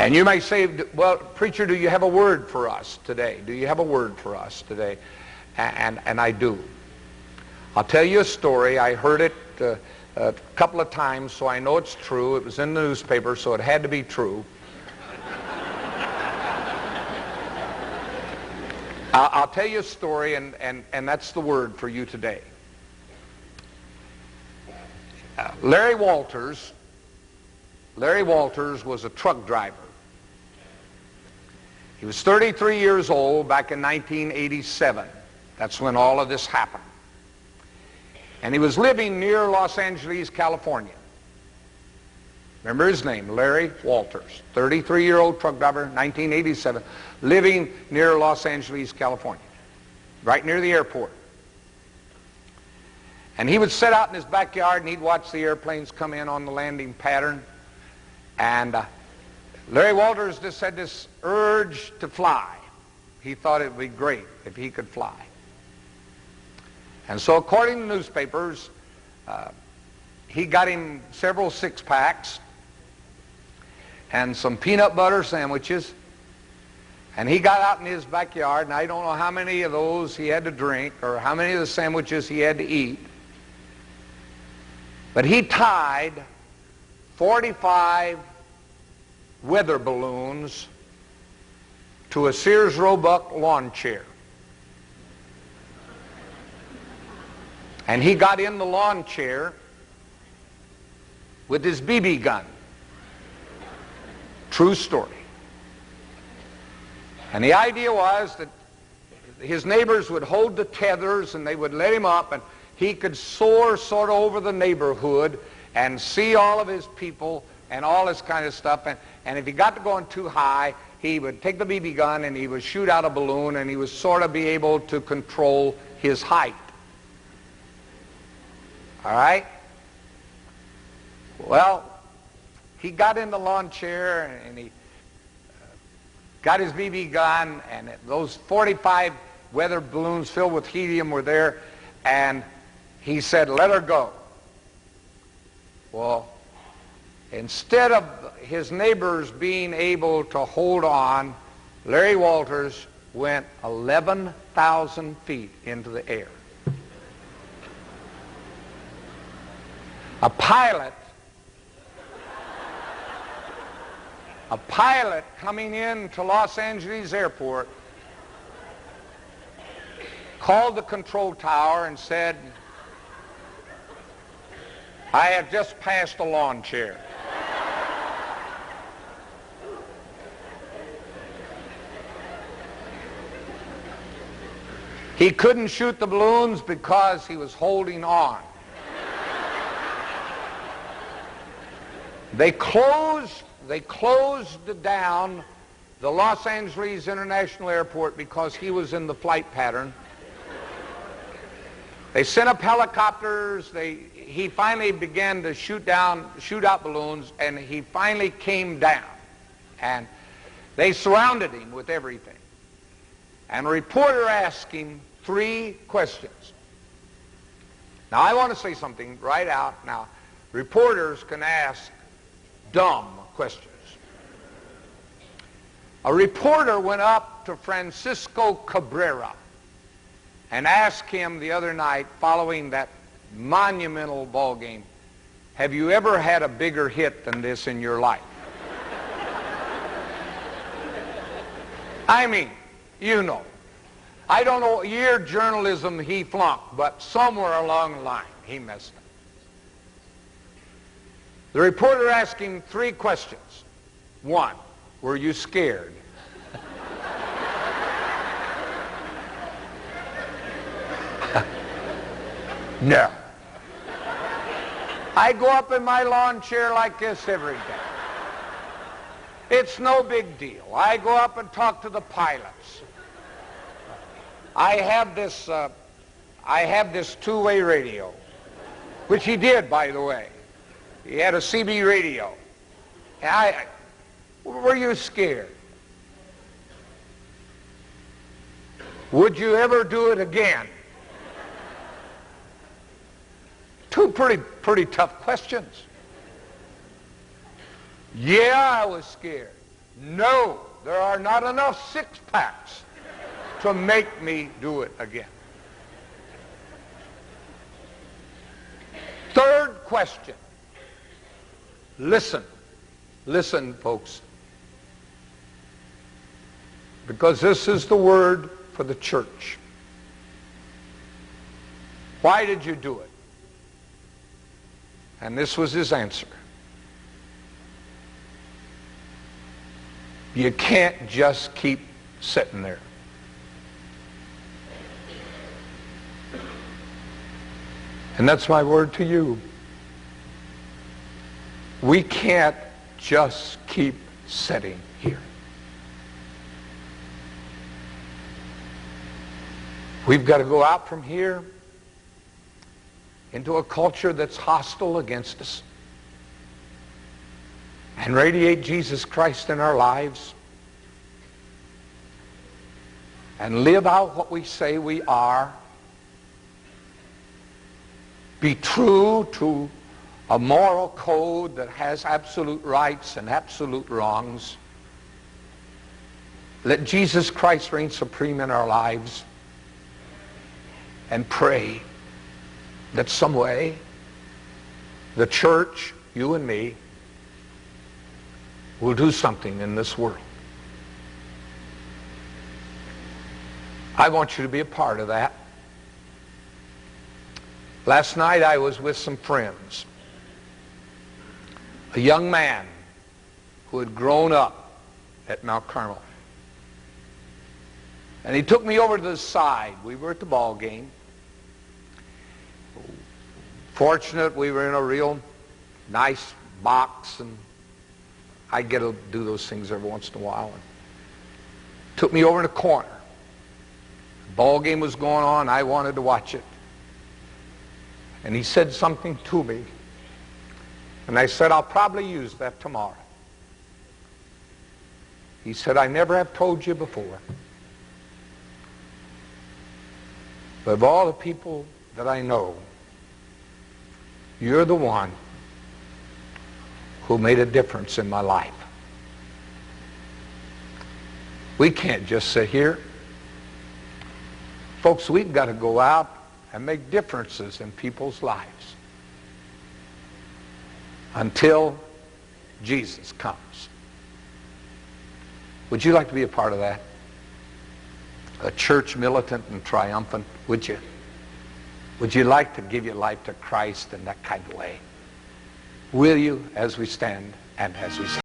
And you may say, well, preacher, do you have a word for us today? Do you have a word for us today? And I do. I'll tell you a story. I heard it a couple of times, so I know it's true. It was in the newspaper, so it had to be true. I'll tell you a story, and that's the word for you today. Larry Walters was a truck driver. He was 33 years old back in 1987. That's when all of this happened. And he was living near Los Angeles, California. Remember his name, Larry Walters, 33-year-old truck driver, 1987, living near Los Angeles, California, right near the airport. And he would sit out in his backyard and he'd watch the airplanes come in on the landing pattern. And Larry Walters just had this urge to fly. He thought it would be great if he could fly. And so according to newspapers, he got him several six-packs and some peanut butter sandwiches. And he got out in his backyard, and I don't know how many of those he had to drink or how many of the sandwiches he had to eat. But he tied 45 weather balloons to a Sears Roebuck lawn chair. And he got in the lawn chair with his BB gun. True story. And the idea was that his neighbors would hold the tethers and they would let him up and he could soar sort of over the neighborhood and see all of his people and all this kind of stuff. And if he got to going too high, he would take the BB gun and he would shoot out a balloon and he would sort of be able to control his height. All right? Well, he got in the lawn chair and he got his BB gun, and those 45 weather balloons filled with helium were there, and he said, "Let her go." Well, instead of his neighbors being able to hold on, Larry Walters went 11,000 feet into the air. A pilot coming in to Los Angeles Airport called the control tower and said, "I have just passed a lawn chair." He couldn't shoot the balloons because he was holding on. They closed down the Los Angeles International Airport because he was in the flight pattern. They sent up helicopters. He finally began to shoot out balloons, and he finally came down. And they surrounded him with everything. And a reporter asked him 3 questions. Now, I want to say something right out now. Reporters can ask dumb questions. A reporter went up to Francisco Cabrera and asked him the other night, following that monumental ball game, "Have you ever had a bigger hit than this in your life?" I mean, you know. I don't know what year journalism he flunked, but somewhere along the line he messed up. The reporter asked him 3 questions. 1, were you scared? No. I go up in my lawn chair like this every day. It's no big deal. I go up and talk to the pilots. I have this 2-way radio, which he did, by the way. He had a CB radio. And were you scared? Would you ever do it again? 2 pretty tough questions. Yeah, I was scared. No, there are not enough six-packs to make me do it again. Third question. Listen. Listen, folks. Because this is the word for the church. Why did you do it? And this was his answer. You can't just keep sitting there. And that's my word to you. We can't just keep sitting here. We've got to go out from here into a culture that's hostile against us and radiate Jesus Christ in our lives and live out what we say we are. Be true to a moral code that has absolute rights and absolute wrongs. Let Jesus Christ reign supreme in our lives, and pray that some way the church, you and me, will do something in this world. I want you to be a part of that. Last night I was with some friends. A young man who had grown up at Mount Carmel. And he took me over to the side. We were at the ball game. Fortunate, we were in a real nice box, and I get to do those things every once in a while. And took me over in a corner. The ball game was going on. I wanted to watch it. And he said something to me. And I said, I'll probably use that tomorrow. He said, I never have told you before, but of all the people that I know, you're the one who made a difference in my life. We can't just sit here. Folks, we've got to go out and make differences in people's lives until Jesus comes. Would you like to be a part of that? A church militant and triumphant, would you? Would you like to give your life to Christ in that kind of way? Will you, as we stand and as we sing?